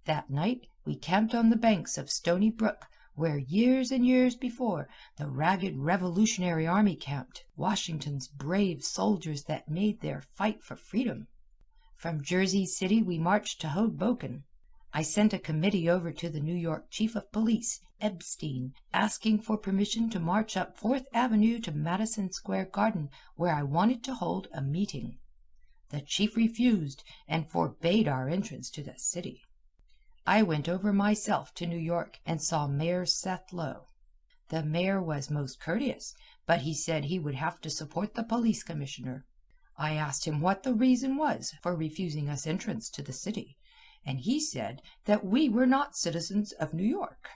That night we camped on the banks of Stony Brook, where years and years before the ragged Revolutionary Army camped, Washington's brave soldiers that made their fight for freedom. From Jersey City we marched to Hoboken. I sent a committee over to the New York Chief of Police, Epstein, asking for permission to march up Fourth Avenue to Madison Square Garden, where I wanted to hold a meeting. The chief refused and forbade our entrance to the city. I went over myself to New York and saw Mayor Seth Low. The mayor was most courteous, but he said he would have to support the police commissioner. I asked him what the reason was for refusing us entrance to the city, and he said that we were not citizens of New York.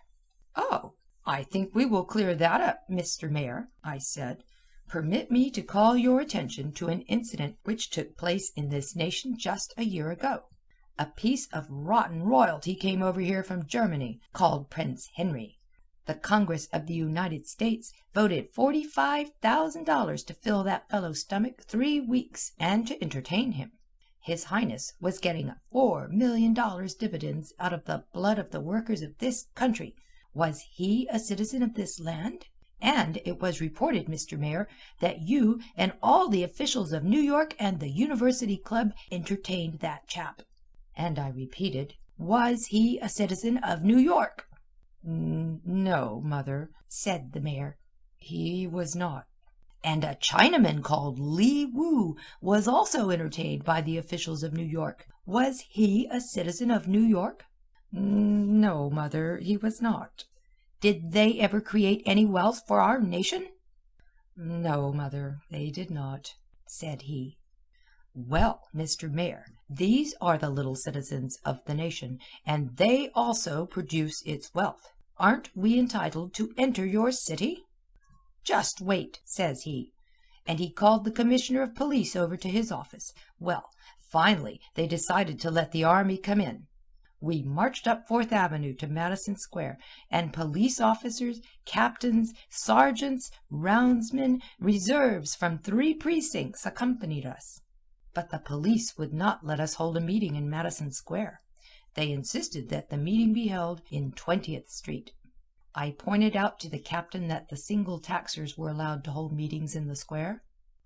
"Oh, I think we will clear that up, Mr. Mayor," I said. "Permit me to call your attention to an incident which took place in this nation just a year ago. A piece of rotten royalty came over here from Germany, called Prince Henry. The Congress of the United States voted $45,000 to fill that fellow's stomach 3 weeks and to entertain him. His Highness was getting $4 million dividends out of the blood of the workers of this country. Was he a citizen of this land? And it was reported, Mr. Mayor, that you and all the officials of New York and the University Club entertained that chap." And I repeated, "Was he a citizen of New York?" "No, Mother," said the mayor. "He was not." "And a Chinaman called Li Wu was also entertained by the officials of New York. Was he a citizen of New York?" "No, Mother, he was not." "Did they ever create any wealth for our nation?" "No, Mother, they did not," said he. "Well, Mr. Mayor, these are the little citizens of the nation, and they also produce its wealth. Aren't we entitled to enter your city?" "Just wait," says he. And he called the commissioner of police over to his office. Well, finally they decided to let the army come in. We marched up Fourth Avenue to Madison Square, and police officers, captains, sergeants, roundsmen, reserves from 3 precincts accompanied us. But the police would not let us hold a meeting in Madison Square. They insisted that the meeting be held in 20th Street. I pointed out to the captain that the single taxers were allowed to hold meetings in the square.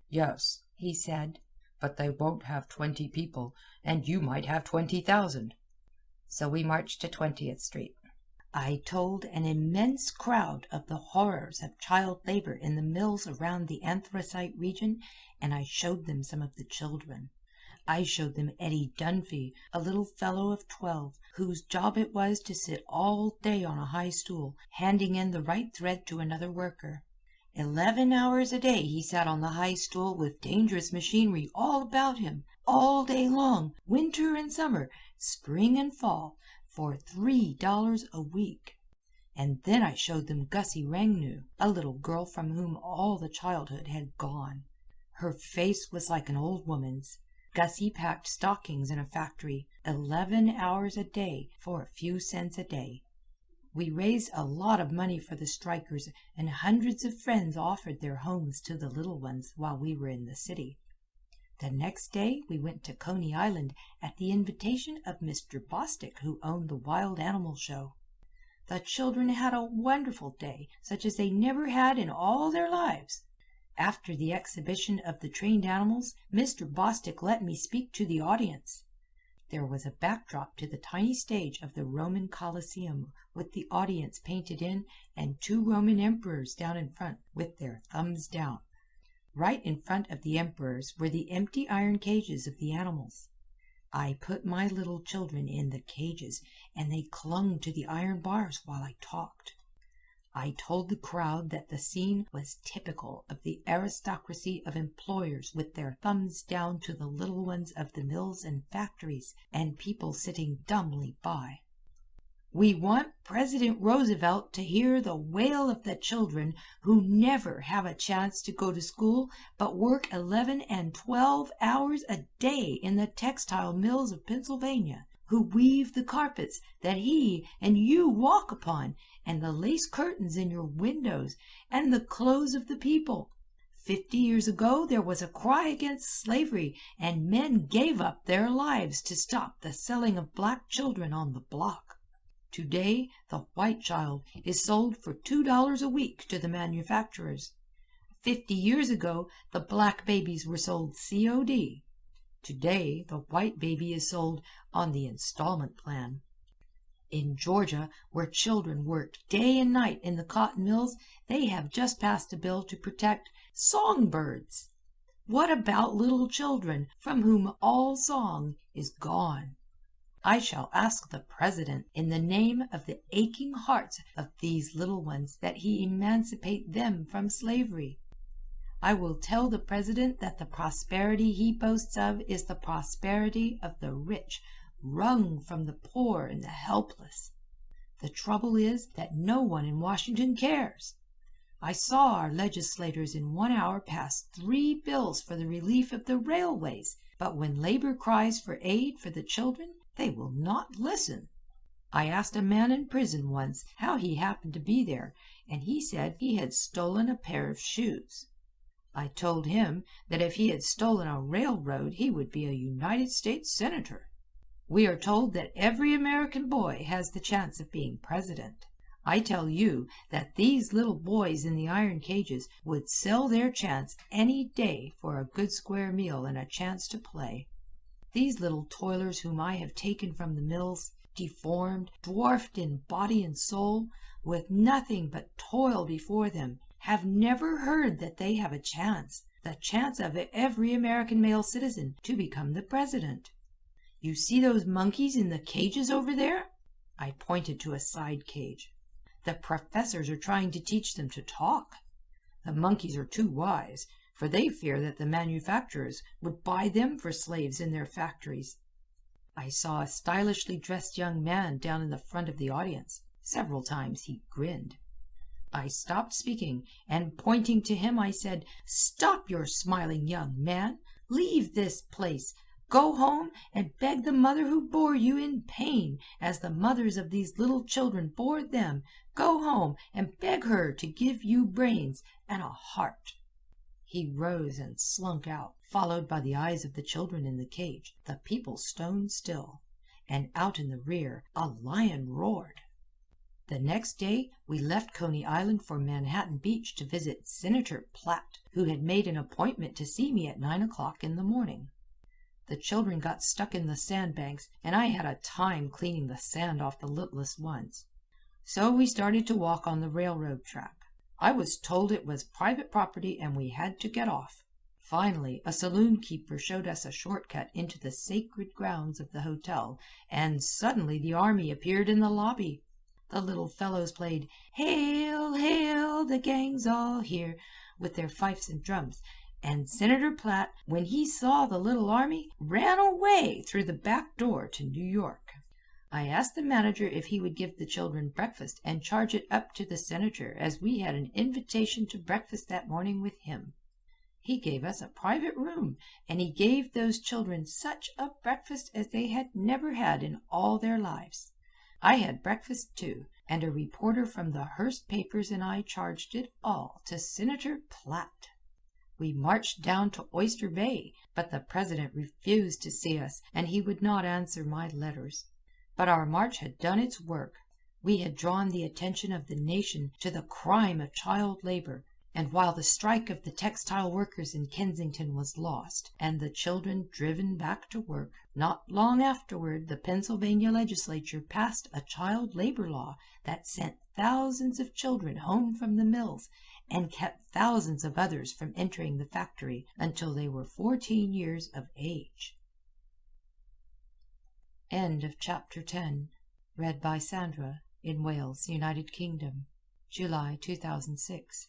"Yes," he said, "but they won't have 20 people, and you might have 20,000. So we marched to 20th Street. I told an immense crowd of the horrors of child labor in the mills around the anthracite region, and I showed them some of the children. I showed them Eddie Dunphy, a little fellow of 12, whose job it was to sit all day on a high stool, handing in the right thread to another worker. 11 hours a day he sat on the high stool with dangerous machinery all about him, all day long, winter and summer, spring and fall, for $3 a week. And then I showed them Gussie Rangnu, a little girl from whom all the childhood had gone. Her face was like an old woman's. Gussie packed stockings in a factory, 11 hours a day for a few cents a day. We raised a lot of money for the strikers, and hundreds of friends offered their homes to the little ones while we were in the city. The next day we went to Coney Island at the invitation of Mr. Bostic, who owned the Wild Animal Show. The children had a wonderful day, such as they never had in all their lives. After the exhibition of the trained animals, Mr. Bostic let me speak to the audience. There was a backdrop to the tiny stage of the Roman Colosseum, with the audience painted in, and 2 Roman emperors down in front, with their thumbs down. Right in front of the emperors were the empty iron cages of the animals. I put my little children in the cages, and they clung to the iron bars while I talked. I told the crowd that the scene was typical of the aristocracy of employers with their thumbs down to the little ones of the mills and factories, and people sitting dumbly by. We want President Roosevelt to hear the wail of the children who never have a chance to go to school but work 11 and 12 hours a day in the textile mills of Pennsylvania, who weave the carpets that he and you walk upon, and the lace curtains in your windows, and the clothes of the people. 50 years ago there was a cry against slavery, and men gave up their lives to stop the selling of black children on the block. Today the white child is sold for $2 a week to the manufacturers. 50 years ago the black babies were sold COD. Today the white baby is sold on the installment plan. In Georgia, where children worked day and night in the cotton mills, they have just passed a bill to protect songbirds. What about little children from whom all song is gone? I shall ask the President, in the name of the aching hearts of these little ones, that he emancipate them from slavery. I will tell the President that the prosperity he boasts of is the prosperity of the rich, wrung from the poor and the helpless. The trouble is that no one in Washington cares. I saw our legislators in 1 hour pass 3 bills for the relief of the railways, but when labor cries for aid for the children, they will not listen. I asked a man in prison once how he happened to be there, and he said he had stolen a pair of shoes. I told him that if he had stolen a railroad he would be a United States Senator. We are told that every American boy has the chance of being president. I tell you that these little boys in the iron cages would sell their chance any day for a good square meal and a chance to play. These little toilers whom I have taken from the mills, deformed, dwarfed in body and soul, with nothing but toil before them, have never heard that they have a chance, the chance of every American male citizen, to become the president. You see those monkeys in the cages over there? I pointed to a side cage. The professors are trying to teach them to talk. The monkeys are too wise, for they fear that the manufacturers would buy them for slaves in their factories. I saw a stylishly dressed young man down in the front of the audience. Several times he grinned. I stopped speaking, and pointing to him I said, "Stop your smiling, young man. Leave this place. Go home and beg the mother who bore you in pain, as the mothers of these little children bore them. Go home and beg her to give you brains and a heart." He rose and slunk out, followed by the eyes of the children in the cage, the people stone still, and out in the rear a lion roared. The next day we left Coney Island for Manhattan Beach to visit Senator Platt, who had made an appointment to see me at 9 o'clock in the morning. The children got stuck in the sandbanks, and I had a time cleaning the sand off the littlest ones. So we started to walk on the railroad track. I was told it was private property and we had to get off. Finally, a saloon keeper showed us a shortcut into the sacred grounds of the hotel, and suddenly the army appeared in the lobby. The little fellows played "Hail, hail, the gang's all here," with their fifes and drums, and Senator Platt, when he saw the little army, ran away through the back door to New York. I asked the manager if he would give the children breakfast and charge it up to the senator, as we had an invitation to breakfast that morning with him. He gave us a private room, and he gave those children such a breakfast as they had never had in all their lives. I had breakfast too, and a reporter from the Hearst papers and I charged it all to Senator Platt. We marched down to Oyster Bay, but the president refused to see us, and he would not answer my letters. But our march had done its work. We had drawn the attention of the nation to the crime of child labor, and while the strike of the textile workers in Kensington was lost, and the children driven back to work, not long afterward the Pennsylvania legislature passed a child labor law that sent thousands of children home from the mills and kept thousands of others from entering the factory until they were 14 years of age. End of Chapter 10. Read by Sandra in Wales, United Kingdom, July 2006.